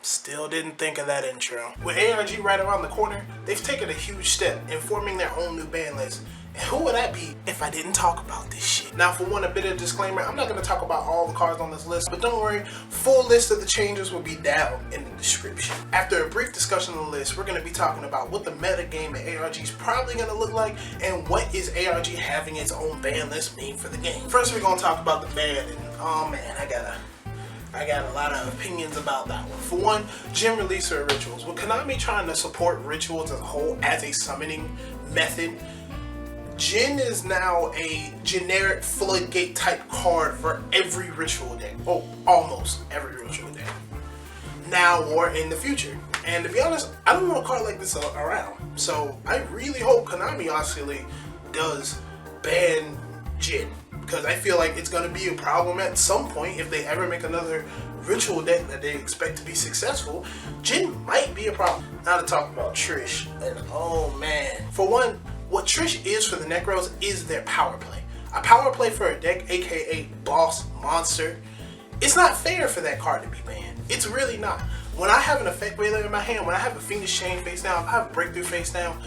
Still didn't think of that intro. With ARG right around the corner, they've taken a huge step in forming their own new ban list. And who would that be if I didn't talk about this shit? Now, for one, a bit of disclaimer, I'm not going to talk about all the cards on this list, but don't worry, full list of the changes will be down in the description. After a brief discussion of the list, we're going to be talking about what the meta game at ARG is probably going to look like, and what is ARG having its own ban list mean for the game. First, we're going to talk about the ban, and oh man, I got a lot of opinions about that one. For one, Djinn release her rituals. With Konami trying to support rituals as a whole as a summoning method, Djinn is now a generic floodgate type card for every ritual deck. Oh, almost every ritual deck. Now or in the future. And to be honest, I don't want a card like this around. So I really hope Konami actually does ban Djinn, because I feel like it's going to be a problem at some point if they ever make another ritual deck that they expect to be successful. Djinn might be a problem. Now to talk about Trish, and oh man. For one, what Trish is for the Nekroz is their power play. A power play for a deck, aka boss monster. It's not fair for that card to be banned. It's really not. When I have an effect wailer in my hand, when I have a Fiendish Chain face down, if I have a breakthrough face down,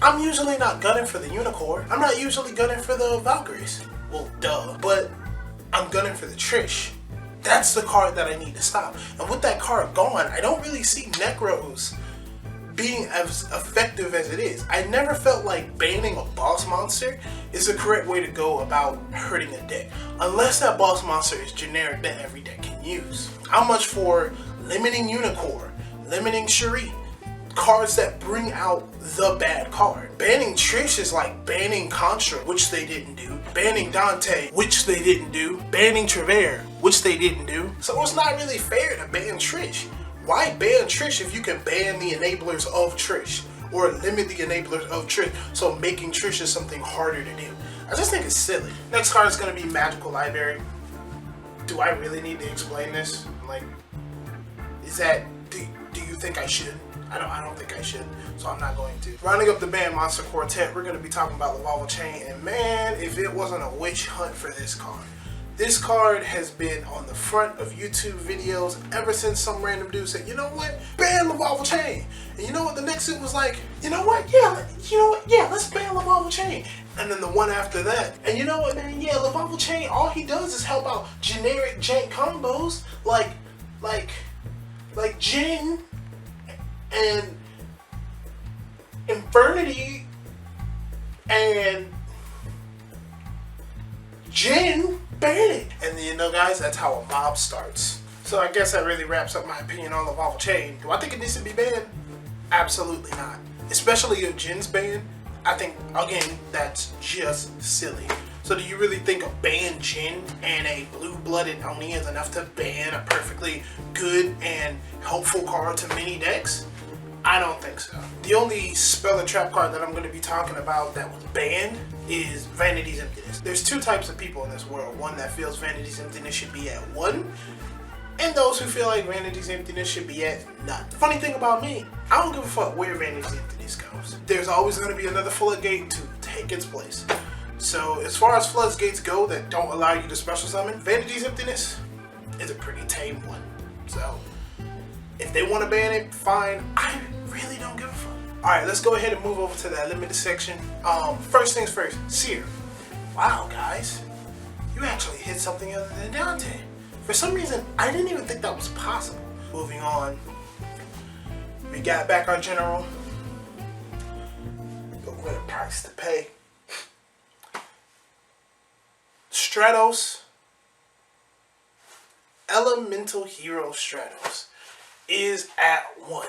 I'm usually not gunning for the Unicore. I'm not usually gunning for the Valkyries. Well, duh. But I'm gunning for the Trish. That's the card that I need to stop. And with that card gone, I don't really see Nekroz being as effective as it is. I never felt like banning a boss monster is the correct way to go about hurting a deck. Unless that boss monster is generic that every deck can use. How much for limiting Unicore, limiting Shuri? Cards that bring out the bad card. Banning Trish is like banning Contra, which they didn't do. Banning Dante, which they didn't do. Banning Trevere, which they didn't do. So it's not really fair to ban Trish. Why ban Trish if you can ban the enablers of Trish? Or limit the enablers of Trish, so making Trish is something harder to do. I just think it's silly. Next card is going to be Magical Library. Do I really need to explain this? Like, is that, do you think I should? I don't think I should, so I'm not going to. Rounding up the band monster quartet, we're going to be talking about Lavalval Chain, and man, if it wasn't a witch hunt for this card. This card has been on the front of YouTube videos ever since some random dude said, you know what, ban Lavalval Chain. And you know what, the next dude was like, you know what, yeah, let's ban Lavalval Chain. And then the one after that, and you know what, man, yeah, Lavalval Chain, all he does is help out generic jank combos, like Djinn, and Vanity, and Djinn, ban it. And you know guys, that's how a mob starts. So I guess that really wraps up my opinion on the Lavalval Chain. Do I think it needs to be banned? Absolutely not. Especially if Djinn's banned. I think, again, that's just silly. So do you really think a banned Djinn and a blue-blooded Oni is enough to ban a perfectly good and helpful card to many decks? I don't think so. The only spell and trap card that I'm going to be talking about that was banned is Vanity's Emptiness. There's two types of people in this world. One that feels Vanity's Emptiness should be at 1, and those who feel like Vanity's Emptiness should be at none. The funny thing about me, I don't give a fuck where Vanity's Emptiness goes. There's always going to be another floodgate to take its place. So as far as floodgates go that don't allow you to special summon, Vanity's Emptiness is a pretty tame one. So if they want to ban it, fine. I really don't give a fuck. Alright, let's go ahead and move over to that limited section. First things first, Seer. Wow, guys. You actually hit something other than Dante. For some reason, I didn't even think that was possible. Moving on. We got back our general. But what a price to pay. Stratos. Elemental Hero Stratos is at 1.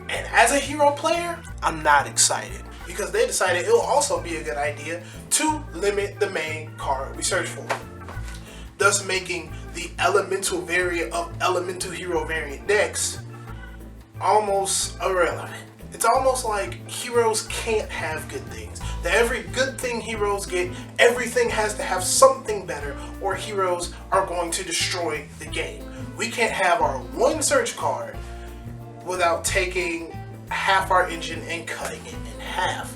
And as a hero player, I'm not excited, because they decided it'll also be a good idea to limit the main card we search for, thus making the elemental variant of elemental hero variant decks almost irrelevant. It's almost like heroes can't have good things. That every good thing heroes get, everything has to have something better, or heroes are going to destroy the game. We can't have our one search card without taking half our engine and cutting it in half.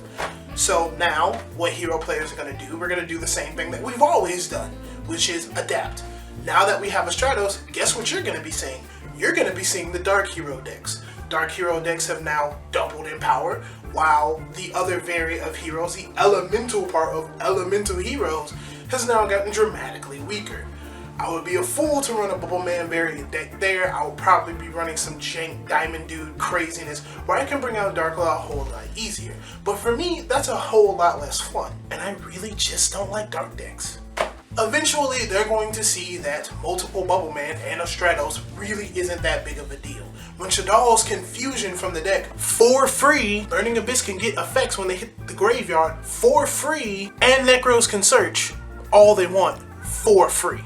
So now, what hero players are going to do, we're going to do the same thing that we've always done, which is adapt. Now that we have a Stratos, guess what you're going to be saying? you're going to be seeing the Dark Hero decks. Dark Hero decks have now doubled in power, while the other variant of heroes, the elemental part of elemental heroes, has now gotten dramatically weaker. I would be a fool to run a Bubbleman variant deck there. I would probably be running some jank Diamond Dude craziness where I can bring out Dark Law a whole lot easier. But for me, that's a whole lot less fun, and I really just don't like dark decks. Eventually, they're going to see that multiple Bubbleman and a Stratos really isn't that big of a deal. When Shaddolls can fusion from the deck for free, Burning Abyss can get effects when they hit the graveyard for free, and Nekroz can search all they want for free.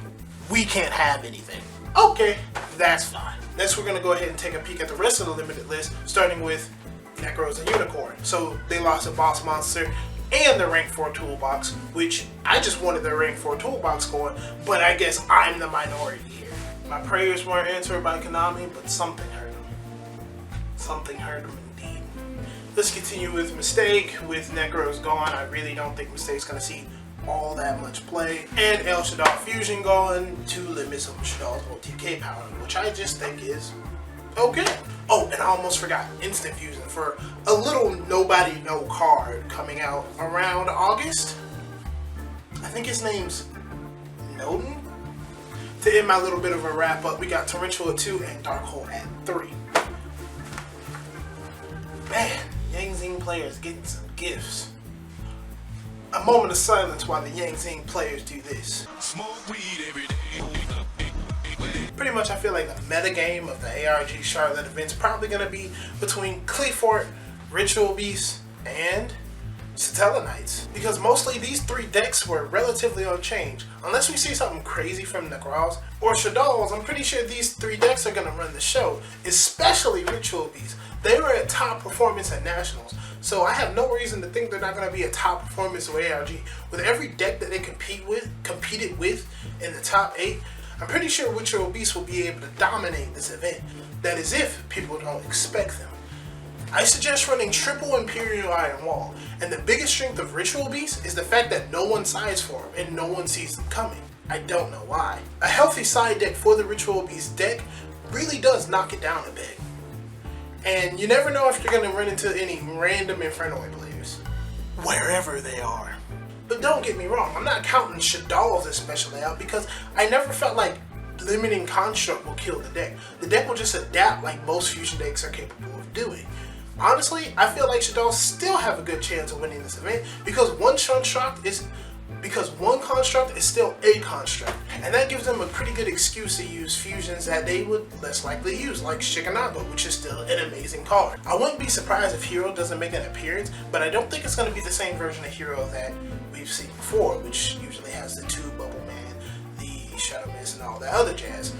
We can't have anything. Okay, that's fine. Next, we're going to go ahead and take a peek at the rest of the limited list, starting with Nekroz of Unicore. So they lost a boss monster and the rank 4 toolbox, which I just wanted the rank 4 toolbox going, but I guess I'm the minority here. My prayers weren't answered by Konami, but something hurt them. Something hurt them indeed. Let's continue with Mistake. With Nekroz gone, I really don't think Mistake's going to see all that much play, and El-Shaddoll Fusion gone to limit some Shaddoll's OTK power, which I just think is okay. Oh, and I almost forgot Instant Fusion for a little nobody know card coming out around August. I think his name's Noden. To end my little bit of a wrap up, we got Torrential at 2 and Dark Hole at 3. Man, Yangzing players getting some gifts. A moment of silence while the Yangzing players do this. Smoke weed every day. Pretty much I feel like the meta game of the ARG Charlotte event's probably going to be between Cleafort, Ritual Beast, and Satella Knights. Because mostly these 3 decks were relatively unchanged. Unless we see something crazy from Nekroz or Shaddolls, I'm pretty sure these 3 decks are going to run the show. Especially Ritual Beast. They were at top performance at Nationals. So I have no reason to think they're not going to be a top performance with ARG. With every deck that they competed with in the top 8, I'm pretty sure Ritual Beast will be able to dominate this event. That is if people don't expect them. I suggest running triple Imperial Iron Wall, and the biggest strength of Ritual Beast is the fact that no one sides for him and no one sees them coming. I don't know why. A healthy side deck for the Ritual Beast deck really does knock it down a bit. And you never know if you're going to run into any random Infernoid players, wherever they are. But don't get me wrong, I'm not counting Shaddolls especially out because I never felt like limiting Construct will kill the deck. The deck will just adapt like most fusion decks are capable of doing. Honestly, I feel like Shaddolls still have a good chance of winning this event because one construct is still a construct, and that gives them a pretty good excuse to use fusions that they would less likely use, like Shikanaga, which is still an amazing card. I wouldn't be surprised if Hero doesn't make an appearance, but I don't think it's going to be the same version of Hero that we've seen before, which usually has the 2 Bubbleman, the Shadow Mist, and all that other jazz.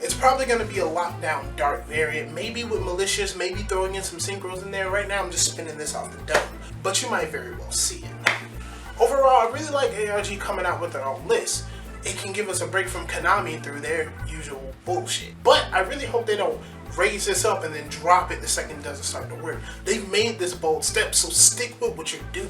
It's probably going to be a lockdown dark variant, maybe with malicious, maybe throwing in some synchros in there. Right now I'm just spinning this off the dome, but you might very well see it. Overall, I really like ARG coming out with their own list. It can give us a break from Konami through their usual bullshit. But I really hope they don't raise this up and then drop it the second it doesn't start to work. They've made this bold step, so stick with what you're doing.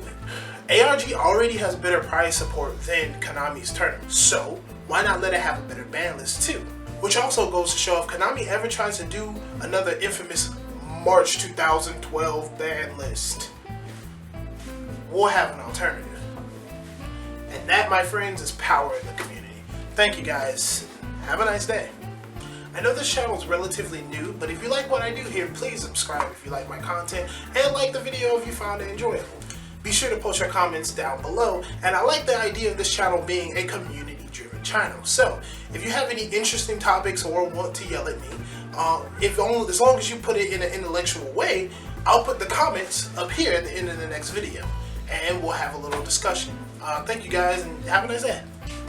ARG already has better prize support than Konami's tournament, so why not let it have a better ban list too? Which also goes to show if Konami ever tries to do another infamous March 2012 ban list, we'll have an alternative. And that, my friends, is power in the community. Thank you guys. Have a nice day. I know this channel is relatively new, but if you like what I do here, please subscribe if you like my content, and like the video if you found it enjoyable. Be sure to post your comments down below, and I like the idea of this channel being a community-driven channel. So, if you have any interesting topics or want to yell at me, as long as you put it in an intellectual way, I'll put the comments up here at the end of the next video, and we'll have a little discussion. Thank you guys, and have a nice day.